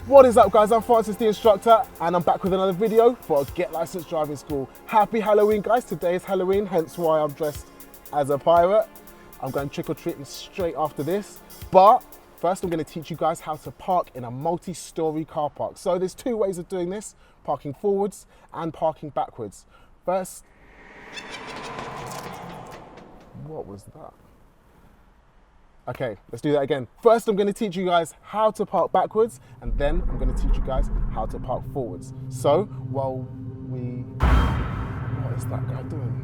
What is up, guys? I'm Francis the instructor and I'm back with another video for Get Licensed Driving School. Happy Halloween, guys. Today is Halloween, hence why I'm dressed as a pirate. I'm going trick-or-treating straight after this, but first I'm going to teach you guys how to park in a multi-story car park. So there's two ways of doing this: parking forwards and parking backwards. First, what was that? Okay, let's do that again. First, I'm going to teach you guys how to park backwards, and then I'm going to teach you guys how to park forwards. So, while we... What is that guy doing?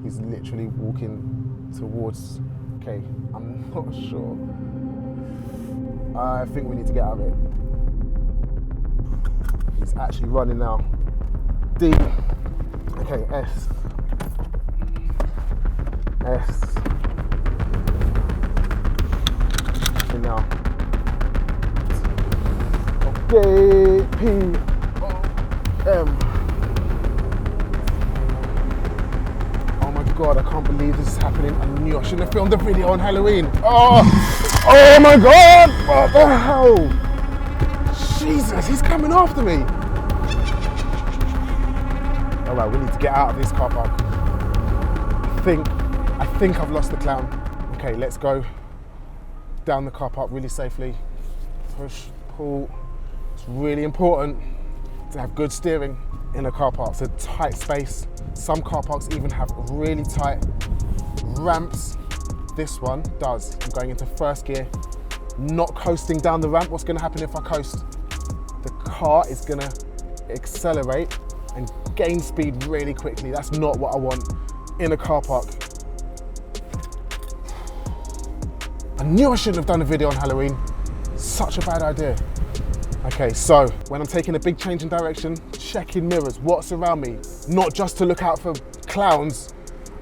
He's literally walking towards... Okay, I'm not sure. I think we need to get out of it. He's actually running now. D. Okay, S. S. Okay, now. Okay, P. O. M. Oh my God, I can't believe this is happening. I knew I shouldn't have filmed the video on Halloween. Oh my God, what the hell? Jesus, he's coming after me. All right, we need to get out of this car park. I think I've lost the clown. Okay, let's go down the car park really safely. Push, pull. It's really important to have good steering in a car park. It's a tight space. Some car parks even have really tight ramps. This one does. I'm going into first gear, not coasting down the ramp. What's gonna happen if I coast? The car is gonna accelerate and gain speed really quickly. That's not what I want in a car park. I knew I shouldn't have done a video on Halloween. Such a bad idea. Okay, so when I'm taking a big change in direction, checking mirrors, what's around me. Not just to look out for clowns,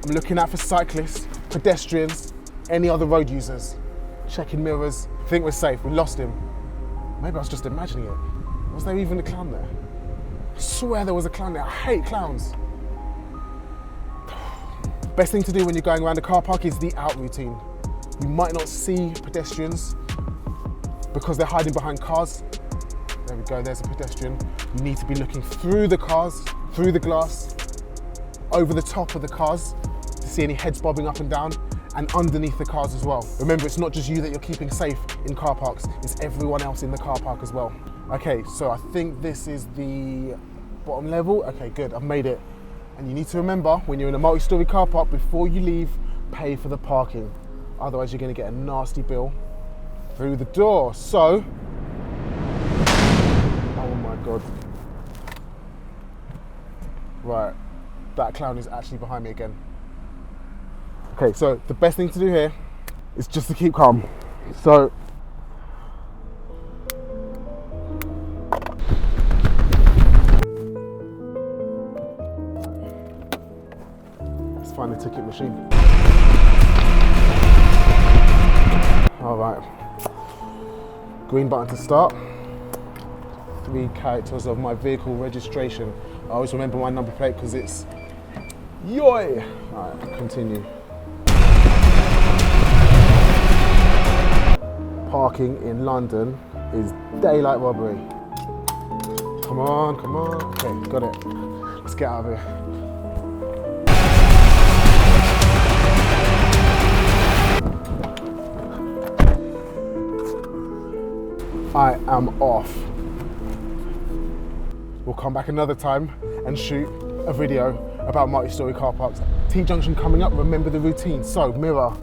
I'm looking out for cyclists, pedestrians, any other road users. Checking mirrors, think we're safe, we lost him. Maybe I was just imagining it. Was there even a clown there? I swear there was a clown there. I hate clowns. Best thing to do when you're going around a car park is the out routine. You might not see pedestrians because they're hiding behind cars. There we go, there's a pedestrian. You need to be looking through the cars, through the glass, over the top of the cars to see any heads bobbing up and down, and underneath the cars as well. Remember, it's not just you that you're keeping safe in car parks, it's everyone else in the car park as well. Okay, so I think this is the bottom level. Okay, good, I've made it. And you need to remember, when you're in a multi-story car park, before you leave, pay for the parking. Otherwise, you're gonna get a nasty bill through the door. So, oh my God. Right, that clown is actually behind me again. Okay, so the best thing to do here is just to keep calm. So, let's find the ticket machine. All right, green button to start. 3 characters of my vehicle registration. I always remember my number plate because it's YOI. All right, continue. Parking in London is daylight robbery. Come on, come on. Okay, got it. Let's get out of here. I am off. We'll come back another time and shoot a video about multi-story car parks. T-junction coming up, remember the routine. So mirror,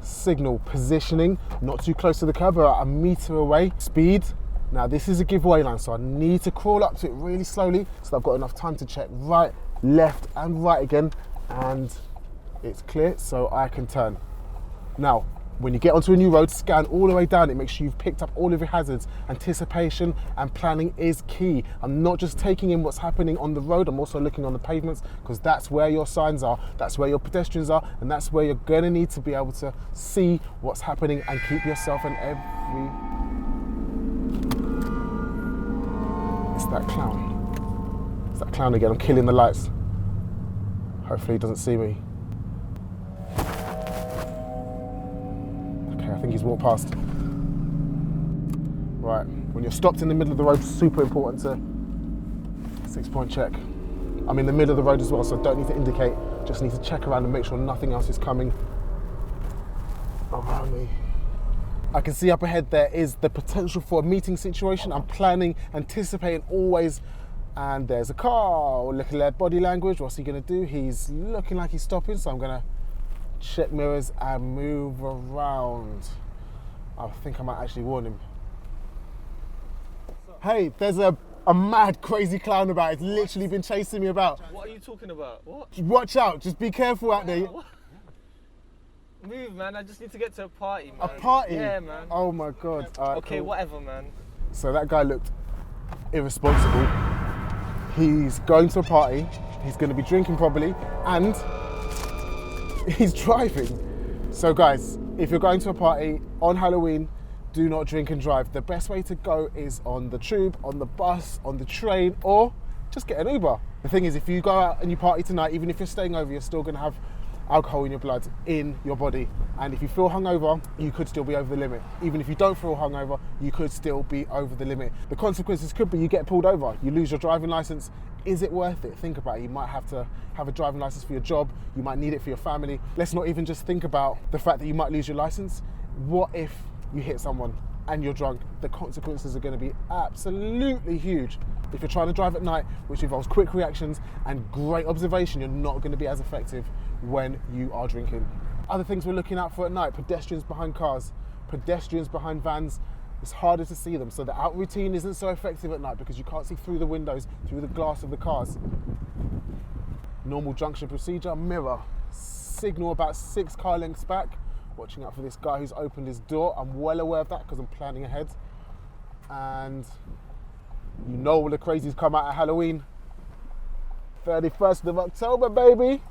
signal, positioning, not too close to the curb, about 1 meter away. Speed, now this is a giveaway line, so I need to crawl up to it really slowly so that I've got enough time to check right, left and right again, and it's clear so I can turn. Now, when you get onto a new road, scan all the way down. It makes sure you've picked up all of your hazards. Anticipation and planning is key. I'm not just taking in what's happening on the road, I'm also looking on the pavements, because that's where your signs are, that's where your pedestrians are, and that's where you're gonna need to be able to see what's happening and keep yourself and every... It's that clown. It's that clown again. I'm killing the lights. Hopefully he doesn't see me. Okay, I think he's walked past. Right, when you're stopped in the middle of the road, super important to 6-point check. I'm in the middle of the road as well, so I don't need to indicate, just need to check around and make sure nothing else is coming around me. I can see up ahead there is the potential for a meeting situation. I'm planning, anticipating always, and there's a car. Look at that body language. What's he gonna do? He's looking like he's stopping, so I'm gonna check mirrors and move around. I think I might actually warn him. Hey, there's a mad, crazy clown about. It's literally been chasing me about. What are you talking about? What? Watch out, just be careful out there. What? Move, man. I just need to get to a party, man. A party? Yeah, man. Oh my God. Right, okay, cool. whatever, man. So that guy looked irresponsible. He's going to a party, he's going to be drinking probably, and he's driving. So guys, if you're going to a party on Halloween, do not drink and drive. The best way to go is on the tube, on the bus, on the train, or just get an Uber. The thing is, if you go out and you party tonight, even if you're staying over, you're still going to have alcohol in your blood, in your body. And if you feel hungover, you could still be over the limit. Even if you don't feel hungover, you could still be over the limit. The consequences could be you get pulled over, you lose your driving license. Is it worth it? Think about it. You might have to have a driving license for your job. You might need it for your family. Let's not even just think about the fact that you might lose your license. What if you hit someone and you're drunk? The consequences are going to be absolutely huge. If you're trying to drive at night, which involves quick reactions and great observation, you're not going to be as effective when you are drinking. Other things we're looking out for at night: pedestrians behind cars, pedestrians behind vans. It's harder to see them, so the out routine isn't so effective at night because you can't see through the windows, through the glass of the cars. Normal junction procedure: mirror, signal about 6 car lengths back. Watching out for this guy who's opened his door. I'm well aware of that because I'm planning ahead. And you know all the crazies come out at Halloween. 31st of October, baby.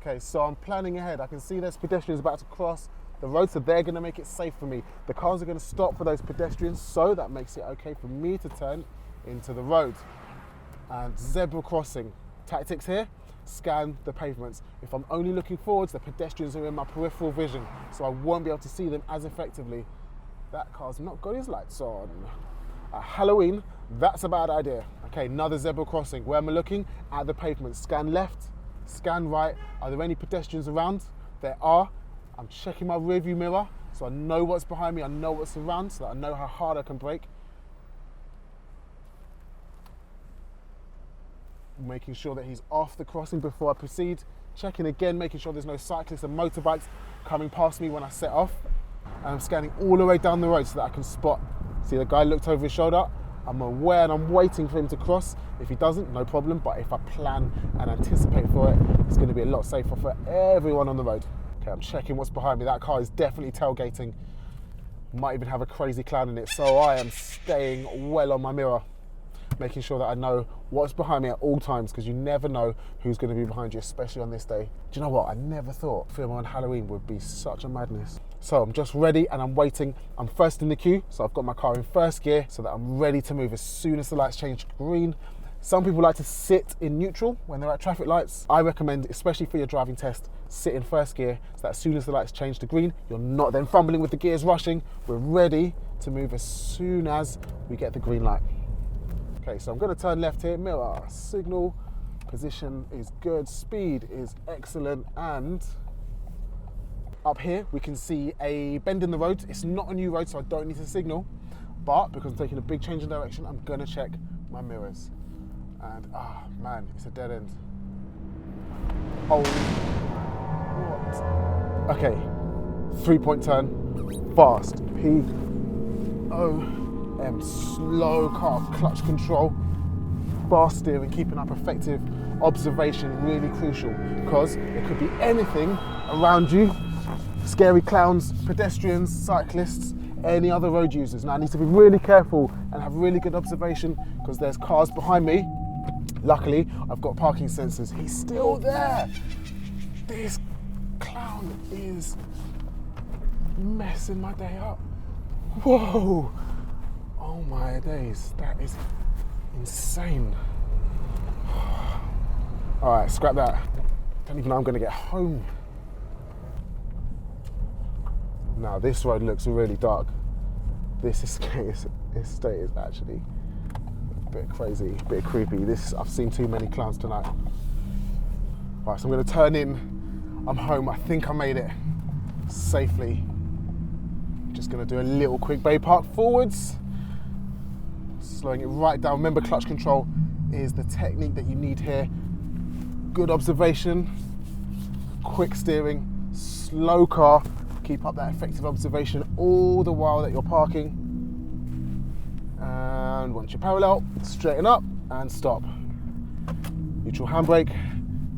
Okay, so I'm planning ahead. I can see there's pedestrians about to cross the road, so they're gonna make it safe for me. The cars are gonna stop for those pedestrians, so that makes it okay for me to turn into the road. And zebra crossing. Tactics here: scan the pavements. If I'm only looking forwards, the pedestrians are in my peripheral vision, so I won't be able to see them as effectively. That car's not got his lights on. At Halloween, that's a bad idea. Okay, another zebra crossing. Where am I looking? At the pavement. Scan left, scan right. Are there any pedestrians around? There are. I'm checking my rearview mirror, so I know what's behind me, I know what's around, so that I know how hard I can brake. Making sure that he's off the crossing before I proceed. Checking again, making sure there's no cyclists and motorbikes coming past me when I set off. And I'm scanning all the way down the road so that I can spot. See, the guy looked over his shoulder. I'm aware and I'm waiting for him to cross. If he doesn't, no problem. But if I plan and anticipate for it, it's going to be a lot safer for everyone on the road. Okay, I'm checking what's behind me. That car is definitely tailgating. Might even have a crazy clown in it. So I am staying well on my mirror, making sure that I know what's behind me at all times, because you never know who's going to be behind you, especially on this day. Do you know what? I never thought filming on Halloween would be such a madness. So I'm just ready and I'm waiting. I'm first in the queue, so I've got my car in first gear so that I'm ready to move as soon as the lights change green. Some people like to sit in neutral when they're at traffic lights. I recommend, especially for your driving test, sit in first gear so that as soon as the lights change to green, you're not then fumbling with the gears rushing. We're ready to move as soon as we get the green light. Okay, so I'm going to turn left here. Mirror, signal, position is good, speed is excellent, and up here we can see a bend in the road. It's not a new road, so I don't need to signal, but because I'm taking a big change in direction, I'm going to check my mirrors. And man, it's a dead end. Oh, what? Okay, 3-point turn, fast, P-O-M, slow car, clutch control, fast steering, keeping up effective observation, really crucial, because there could be anything around you: scary clowns, pedestrians, cyclists, any other road users. Now I need to be really careful and have really good observation because there's cars behind me. Luckily, I've got parking sensors. He's still there. This clown is messing my day up. Whoa. Oh my days, that is insane. All right, scrap that. Don't even know I'm gonna get home. Now this road looks really dark. This estate is actually a bit crazy, a bit creepy. I've seen too many clowns tonight. Right, so I'm gonna turn in. I'm home. I think I made it safely. Just gonna do a little quick bay park forwards, slowing it right down. Remember, clutch control is the technique that you need here. Good observation, quick steering, slow car. Keep up that effective observation all the while that you're parking. And once you're parallel, straighten up and stop. Neutral handbrake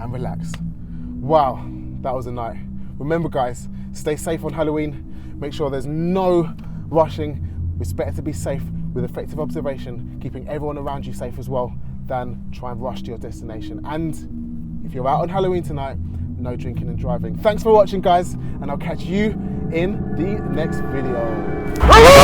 and relax. Wow, that was a night. Remember guys, stay safe on Halloween. Make sure there's no rushing. It's better to be safe with effective observation, keeping everyone around you safe as well, than try and rush to your destination. And if you're out on Halloween tonight, no drinking and driving. Thanks for watching guys, and I'll catch you in the next video.